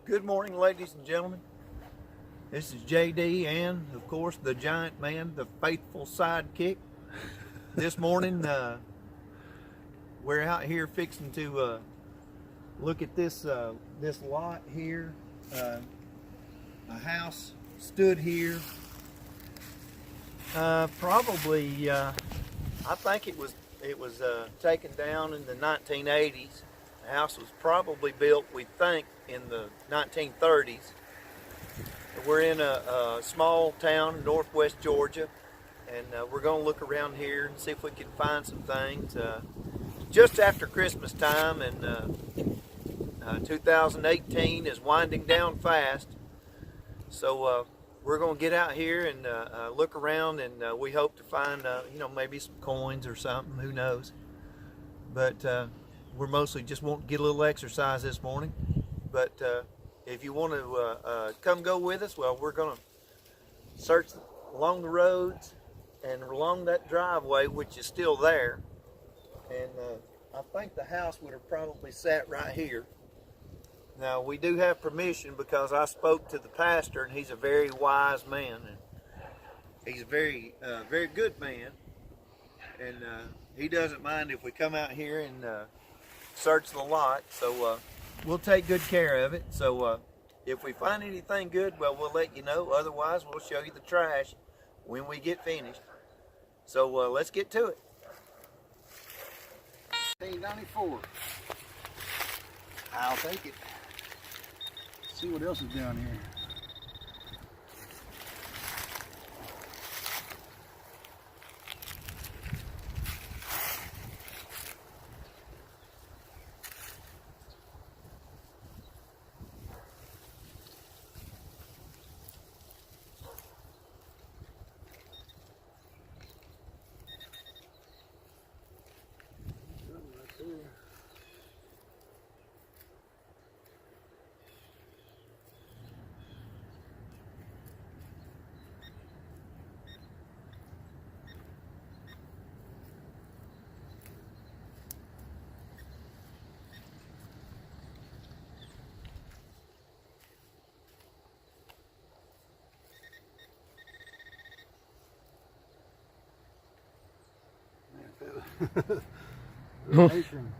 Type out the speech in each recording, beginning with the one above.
Good morning, ladies and gentlemen. This is JD and, of course, the giant man, the faithful sidekick. This morning, we're out here fixing to look at this lot here. A house stood here. Probably, I think it was taken down in the 1980s. The house was probably built, we think, in the 1930s. We're in a small town in northwest Georgia, and we're going to look around here and see if we can find some things. Just after Christmas time, and 2018 is winding down fast, so we're going to get out here and look around, and we hope to find, maybe some coins or something. Who knows? But we're mostly just wanting to get a little exercise this morning. But if you want to come go with us, well, we're going to search along the roads and along that driveway, which is still there. And I think the house would have probably sat right here. Now, we do have permission because I spoke to the pastor, and he's a very wise man. And he's a very good man. And he doesn't mind if we come out here and search the lot. So we'll take good care of it. So if we find anything good, well, we'll let you know. Otherwise, we'll show you the trash when we get finished. So let's get to it. 1894. I'll take it. See what else is down here. Apron. I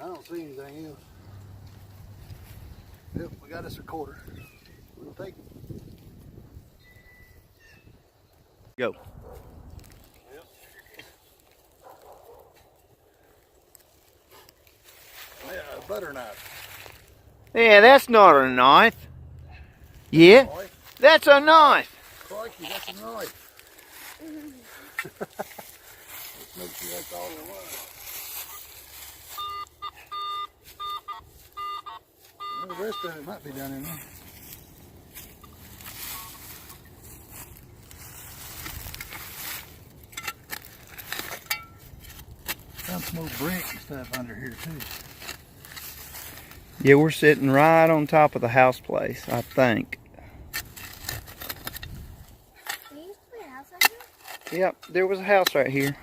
don't see anything else. Yep, we got us a quarter. We'll take it. Go. Yep. Yeah, a butter knife. Yeah, that's not a knife. Yeah, that's a knife. Crikey, that's a knife. Let's make sure that's all there was. Well, the rest of it might be down in there. Found some old brick and stuff under here too. Yeah, we're sitting right on top of the house place, I think. There used to be a house right here? Yep, there was a house right here.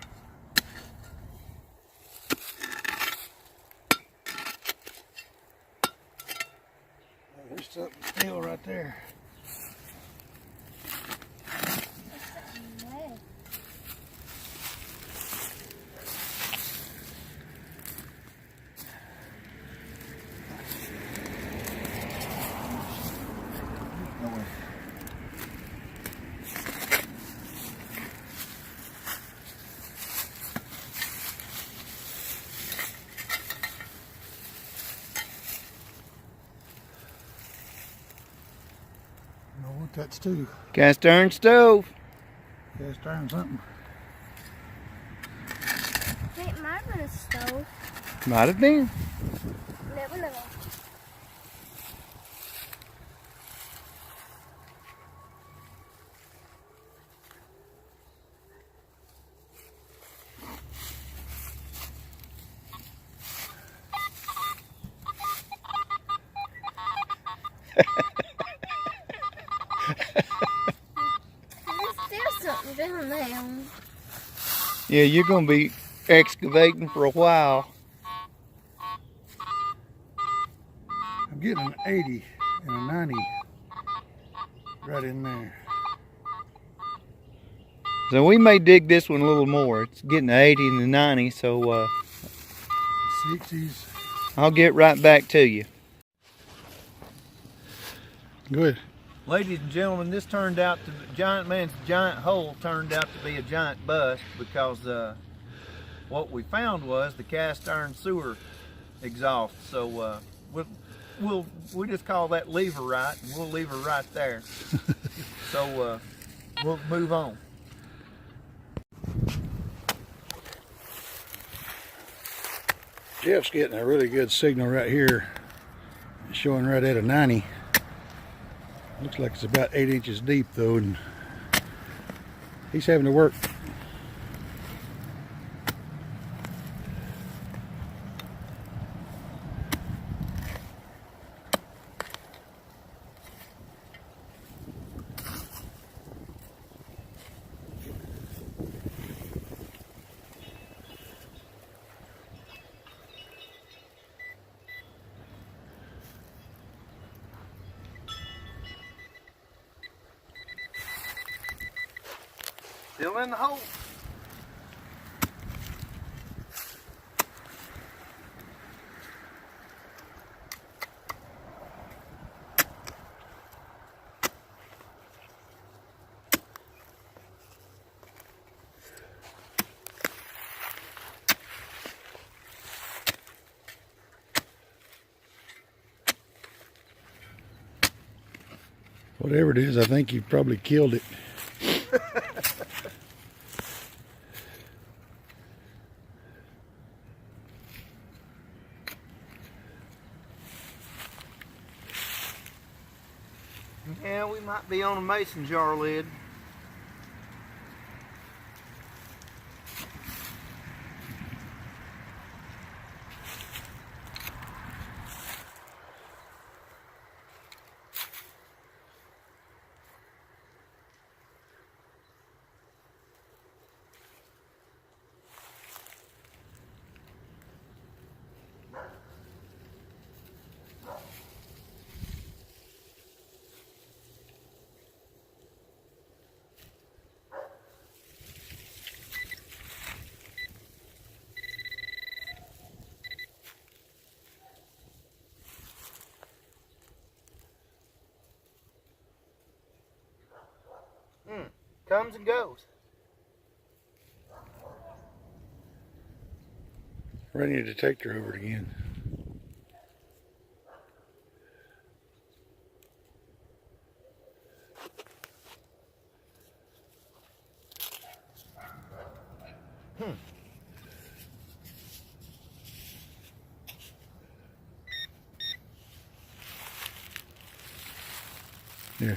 There's something still right there. No. No way. No, what that's too. Cast iron stove. Cast iron something. It might have been a stove. Might have been. Never know. There's something down there. Yeah, you're gonna be excavating for a while. I'm getting an 80 and a 90 right in there. So we may dig this one a little more. It's getting the 80 and the 90, so 60s. I'll get right back to you. Good. Ladies and gentlemen, this turned out to Giant Man's giant hole turned out to be a giant bust because what we found was the cast iron sewer exhaust. So we just call that lever right, and we'll leave her right there. So we'll move on. Jeff's getting a really good signal right here, showing right at a 90. Looks like it's about 8 inches deep though, and he's having to work. Still in the hole. Whatever it is, I think you probably killed it. Yeah, we might be on a mason jar lid. Comes and goes. Running your detector over it again. Yeah.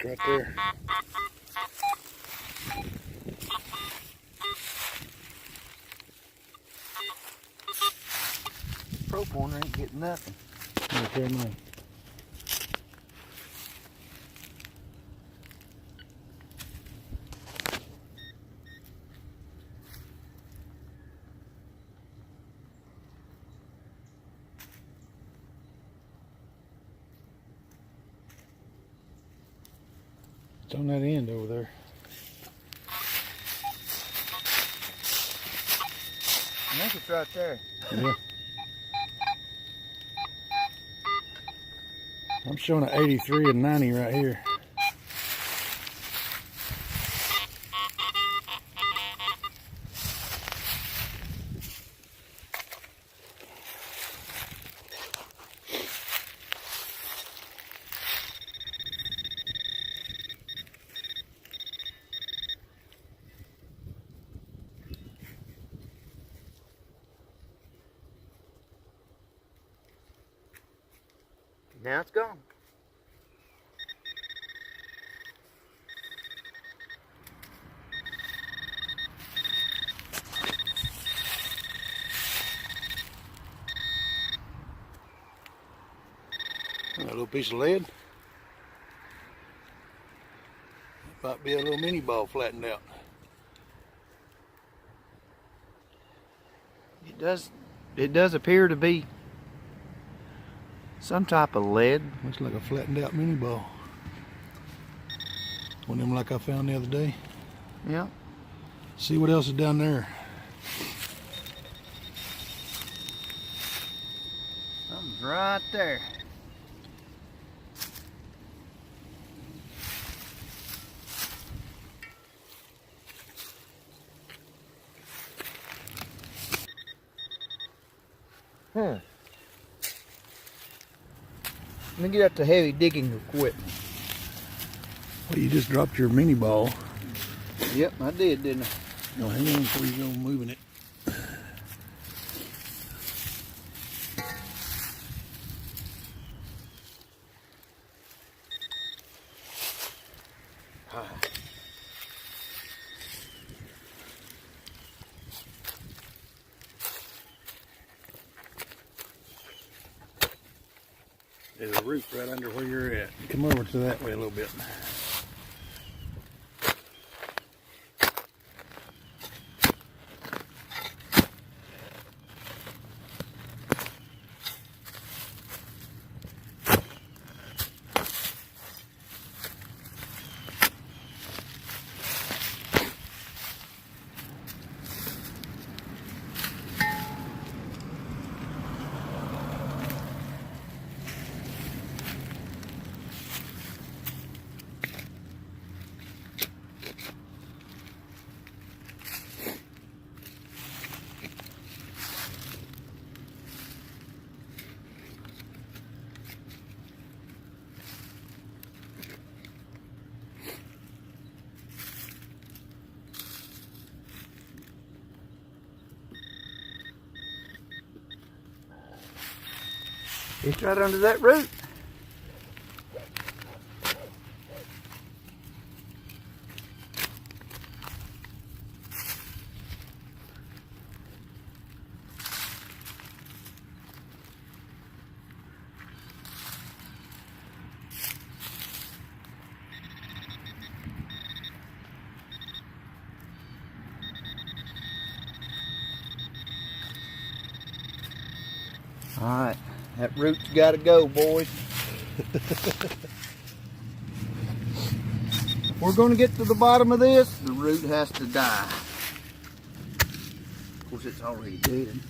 Right there. Pro pointer ain't getting nothing. Okay, man. It's on that end over there. I think it's right there. Yeah. I'm showing an 83 and 90 right here. Now it's gone. A little piece of lead. Might be a little mini ball flattened out. It does appear to be some type of lead. Looks like a flattened out mini ball. One of them like I found the other day. Yeah. See what else is down there. Something's right there. Let me get out the heavy digging equipment. Well, you just dropped your mini ball. Yep, I did, didn't I? No, hang on before you go moving it. There's a root right under where you're at. Come over to that way a little bit. It's right under that root. All right, that root's got to go, boys. If we're going to get to the bottom of this, the root has to die. Of course, it's already dead.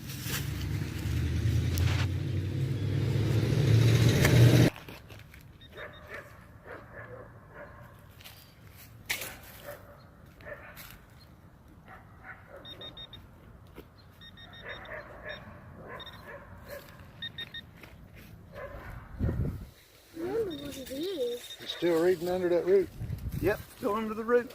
It's still reading under that root. Yep, still under the root.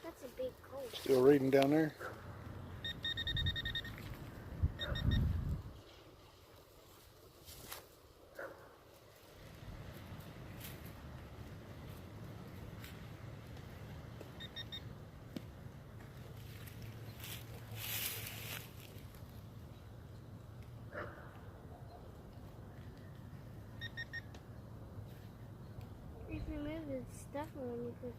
That's a big cold. Still reading down there. If you move the stuff on, you could.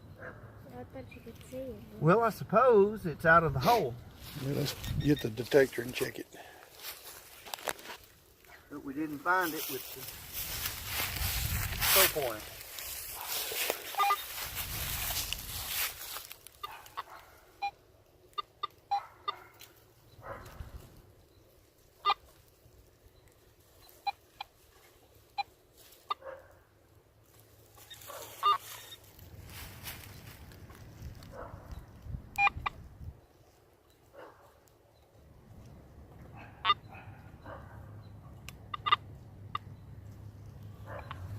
I thought you could see it. Well, I suppose it's out of the hole. Well, let's get the detector and check it. But we didn't find it with the soap on it.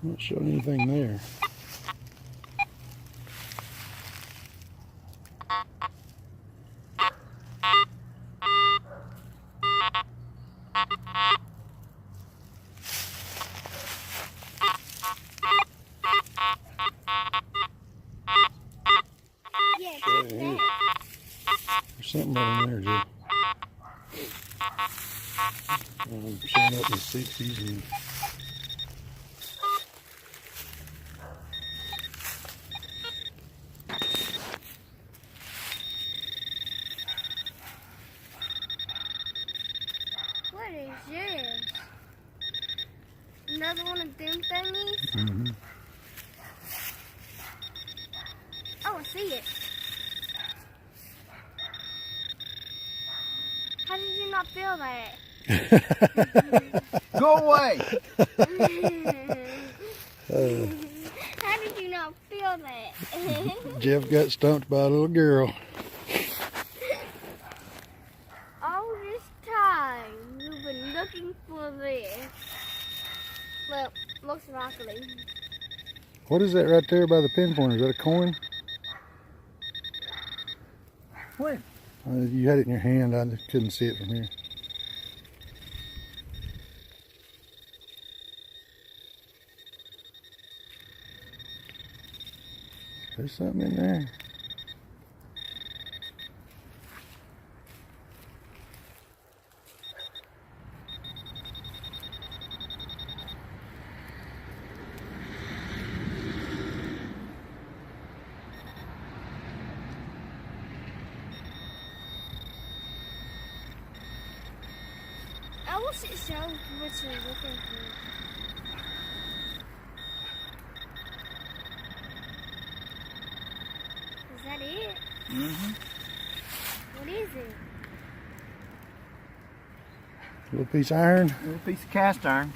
Not showing anything there. Yeah, Right here. There's something right in there, Joe. Showing up in the 60s and what is this? Another one of them thingies? mm-hmm. Oh, I see it. How did you not feel that? Go away! How did you not feel that? Jeff got stumped by a little girl. All this time, you've been looking for this. Well, most likely. What is that right there by the pinpointer? Is that a coin? When? You had it in your hand. I just couldn't see it from here. There's something in there. I wish it showed what you're looking for. Is that it? Mm-hmm. What is it? Little piece of iron. A little piece of cast iron.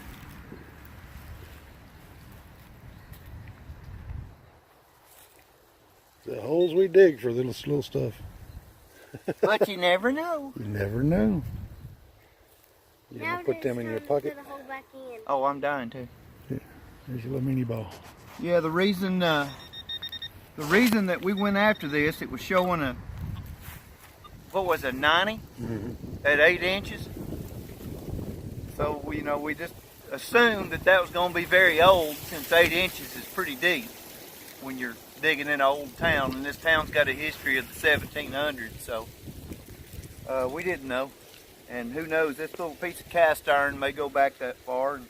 The holes we dig for this little stuff. But you never know. You never know. You Now gonna put them in your pocket? Put a hole back in. Oh, I'm dying too. There's your little mini ball. Yeah, the reason that we went after this, it was showing a, what was it, 90 at 8 inches. So we just assumed that was going to be very old, since 8 inches is pretty deep when you're digging in an old town, and this town's got a history of the 1700s. So we didn't know, and who knows? This little piece of cast iron may go back that far. And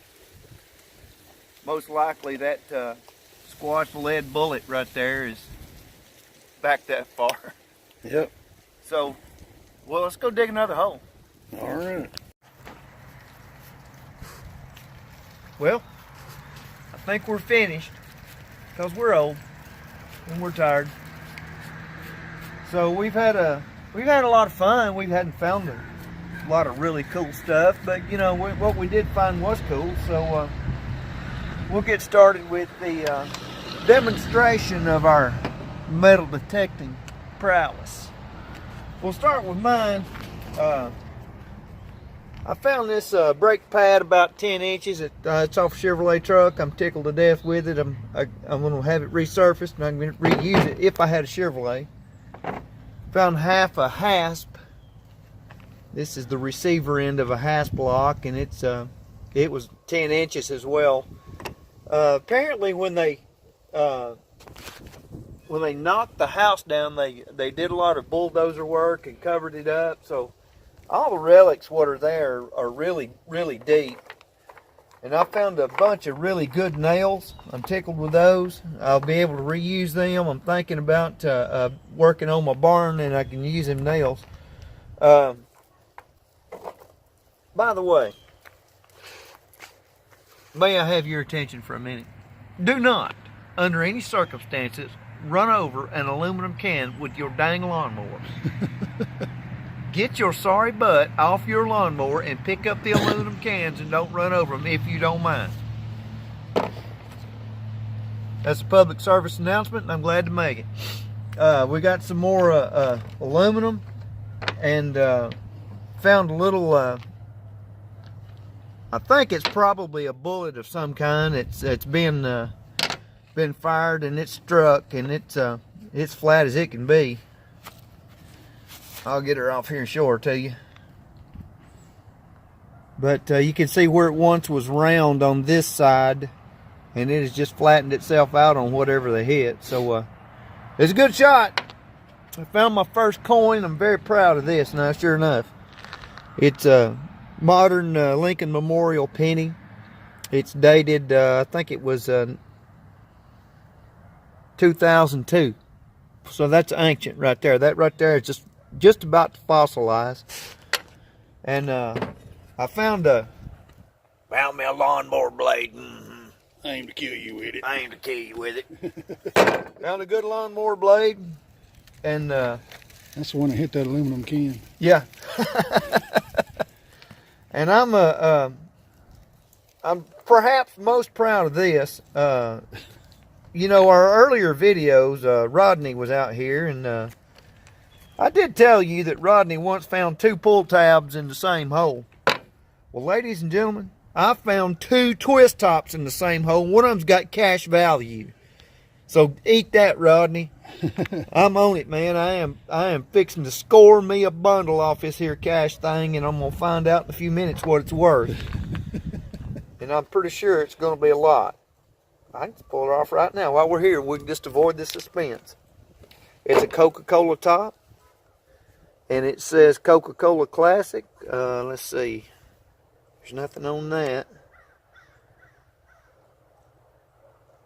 most likely that squash lead bullet right there is back that far. Yep. So, well, let's go dig another hole. All right. Well, I think we're finished, because we're old and we're tired. So we've had a lot of fun. We hadn't found a lot of really cool stuff, but what we did find was cool. So we'll get started with the demonstration of our metal detecting prowess. We'll start with mine. I found this brake pad about 10 inches. It's off a Chevrolet truck. I'm tickled to death with it. I'm going to have it resurfaced, and I'm going to reuse it if I had a Chevrolet. Found half a hasp. This is the receiver end of a hasp block, and it was 10 inches as well. Apparently, when they knocked the house down, they did a lot of bulldozer work and covered it up. So all the relics what are there are really, really deep. And I found a bunch of really good nails. I'm tickled with those. I'll be able to reuse them. I'm thinking about working on my barn, and I can use them nails. By the way, may I have your attention for a minute? Do not, under any circumstances, run over an aluminum can with your dang lawnmower. Get your sorry butt off your lawnmower and pick up the aluminum cans and don't run over them if you don't mind. That's a public service announcement, and I'm glad to make it. We got some more aluminum, and found a little, I think it's probably a bullet of some kind. It's been fired, and it's struck, and it's flat as it can be. I'll get her off here and show her to you. But you can see where it once was round on this side, and it has just flattened itself out on whatever they hit. So it's a good shot. I found my first coin. I'm very proud of this. Now, sure enough, it's a modern Lincoln Memorial penny. It's dated, I think it was 2002. So that's ancient right there. That right there is just about to fossilize. And I found me a lawnmower blade. I aim to kill you with it. I aim to kill you with it. Found a good lawnmower blade, and that's the one that hit that aluminum can. Yeah. And I'm perhaps most proud of this. You know, our earlier videos, Rodney was out here, and I did tell you that Rodney once found 2 pull tabs in the same hole. Well, ladies and gentlemen, I found 2 twist tops in the same hole. One of them's got cash value. So eat that, Rodney. I'm on it, man. I am fixing to score me a bundle off this here cash thing, and I'm gonna find out in a few minutes what it's worth. And I'm pretty sure it's gonna be a lot. I can just pull it off right now while we're here. We can just avoid the suspense. It's a Coca-Cola top, and it says Coca-Cola Classic. Let's see. There's nothing on that.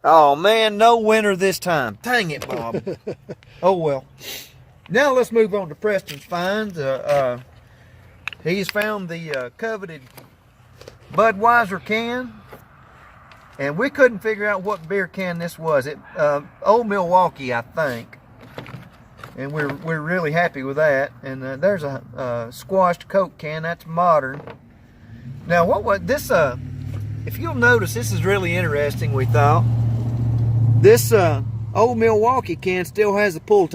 Oh man, no winner this time. Dang it, Bob. Oh well. Now let's move on to Preston's finds. He's found the coveted Budweiser can, and we couldn't figure out what beer can this was. Old Milwaukee, I think. And we're really happy with that. And there's a squashed Coke can. That's modern. Now, what was this? If you'll notice, this is really interesting. We thought this old Milwaukee can still has the pull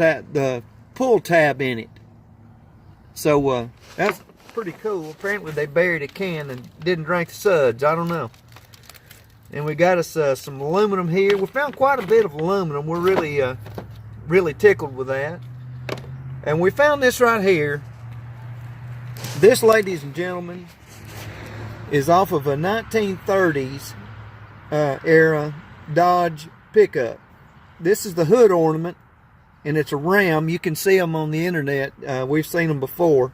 tab in it. So that's pretty cool. Apparently, they buried a can and didn't drink the suds. I don't know. And we got us some aluminum here. We found quite a bit of aluminum. We're really tickled with that. And we found this right here. This, ladies and gentlemen, is off of a 1930s era Dodge pickup. This is the hood ornament, and it's a ram. You can see them on the internet. We've seen them before.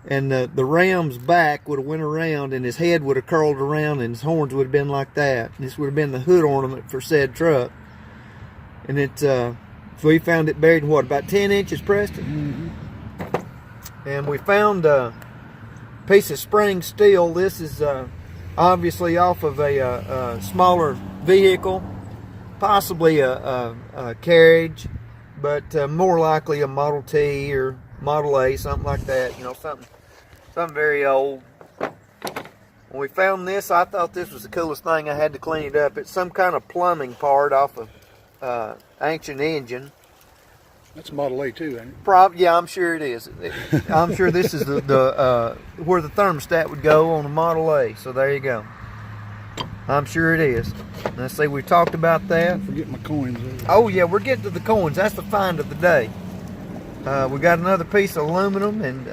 And the ram's back would have went around, and his head would have curled around, and his horns would have been like that. This would have been the hood ornament for said truck. And it's so we found it buried in what, about 10 inches, Preston? Mm-hmm. And we found a piece of spring steel. This is obviously off of a smaller vehicle, possibly a carriage, but more likely a Model T or Model A, something like that. You know, something very old. When we found this, I thought this was the coolest thing. I had to clean it up. It's some kind of plumbing part off of ancient engine. That's Model A too, ain't it? Yeah, I'm sure it is. I'm sure this is the where the thermostat would go on a Model A. So there you go. I'm sure it is. Let's see, we talked about that. Forget my coins. Oh yeah, we're getting to the coins. That's the find of the day. We got another piece of aluminum and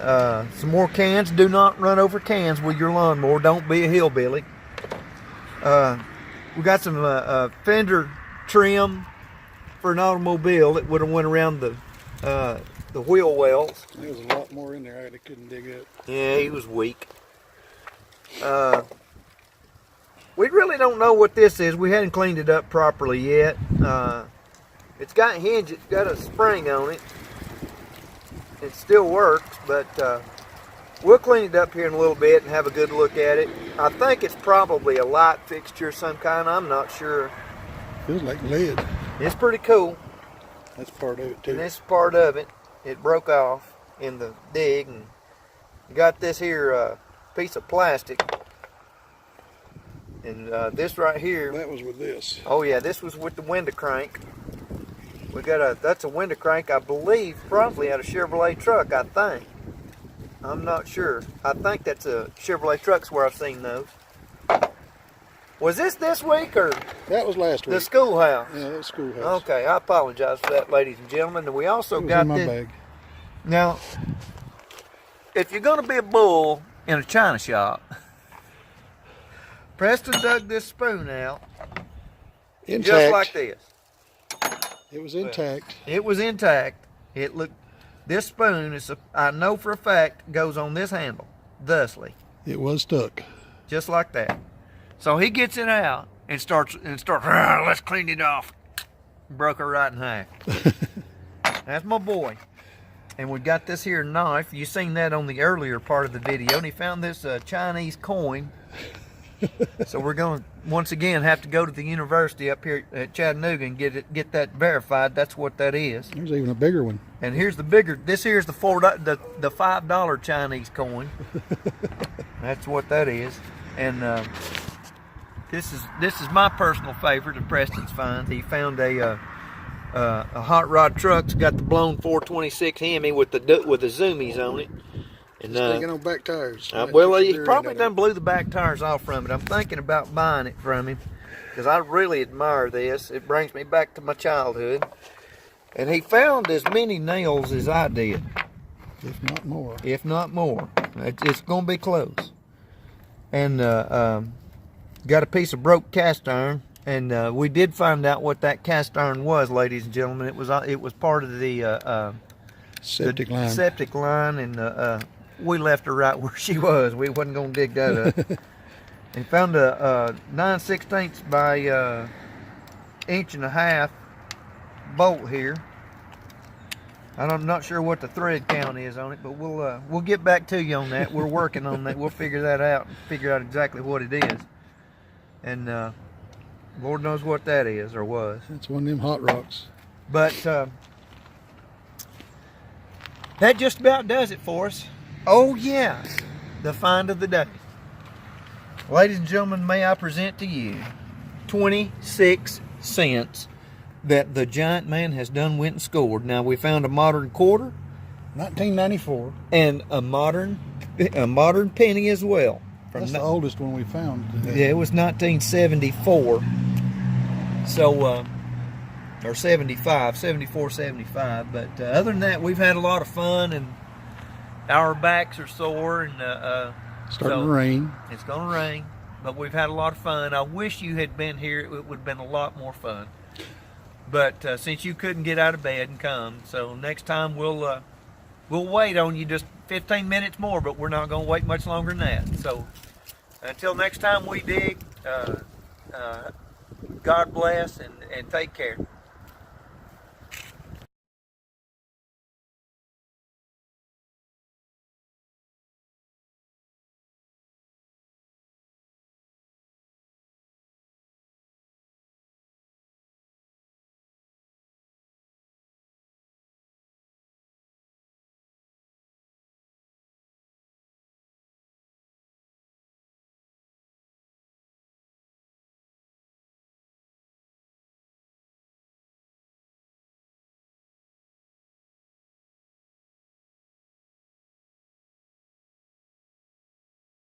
some more cans. Do not run over cans with your lawnmower. Don't be a hillbilly. We got some fender trim for an automobile that would have went around the wheel wells. There was a lot more in there I couldn't dig up. Yeah, he was weak. We really don't know what this is. We hadn't cleaned it up properly yet. It's got hinge. It's got a spring on it. It still works, but We'll clean it up here in a little bit and have a good look at it. I think it's probably a light fixture of some kind. I'm not sure. Feels like lead. It's pretty cool. That's part of it too. And this is part of it. It broke off in the dig, and got this here piece of plastic. And this right here. That was with this. Oh yeah, this was with the window crank. We got that's a window crank, I believe, probably out of Chevrolet truck, I think. I'm not sure. I think that's a Chevrolet truck's where I've seen those. Was this week or That was last week. the schoolhouse? Yeah, that was schoolhouse. Okay, I apologize for that, ladies and gentlemen. And we also It was got in my this. bag. Now, if you're going to be a bull in a china shop, Preston dug this spoon out Intact. just like this. It was intact. It was intact. It looked. This spoon is, I know for a fact, goes on this handle, thusly, It was stuck. just like that. So he gets it out and starts. "Ah, let's clean it off." Broke her right in half. That's my boy. And we got this here knife. You seen that on the earlier part of the video. And he found this Chinese coin. So we're going to once again have to go to the university up here at Chattanooga and get that verified. That's what that is. There's even a bigger one. And here's the bigger. This here's the the $5 Chinese coin. That's what that is. And this is my personal favorite of Preston's finds. He found a hot rod truck's got the blown 426 Hemi with the zoomies on it. And Sticking on back tires. well, he probably done blew the back tires off from it. I'm thinking about buying it from him because I really admire this. It brings me back to my childhood. And he found as many nails as I did, If not more. if not more. It's going to be close. And got a piece of broke cast iron, and we did find out what that cast iron was, ladies and gentlemen. It was part of the Septic line. septic line, and we left her right where she was. We wasn't going to dig that up. And found a 9/16 by inch and a half bolt here. I'm not sure what the thread count is on it, but we'll get back to you on that. We're working on that. We'll figure that out and figure out exactly what it is. And Lord knows what that is or was. It's one of them hot rocks. But that just about does it for us. Oh yeah, the find of the day. Ladies and gentlemen, may I present to you 26 cents that the giant man has done went and scored. Now we found a modern quarter 1994. and a modern penny as well. That's the oldest one we found. Yeah, it was 1974. So, or 75, 74, 75. But other than that, we've had a lot of fun, and our backs are sore, and Starting to rain. It's going to rain, but we've had a lot of fun. I wish you had been here. It would have been a lot more fun. But since you couldn't get out of bed and come, so next time we'll wait on you just 15 minutes more, but we're not going to wait much longer than that. So until next time we dig, God bless and take care.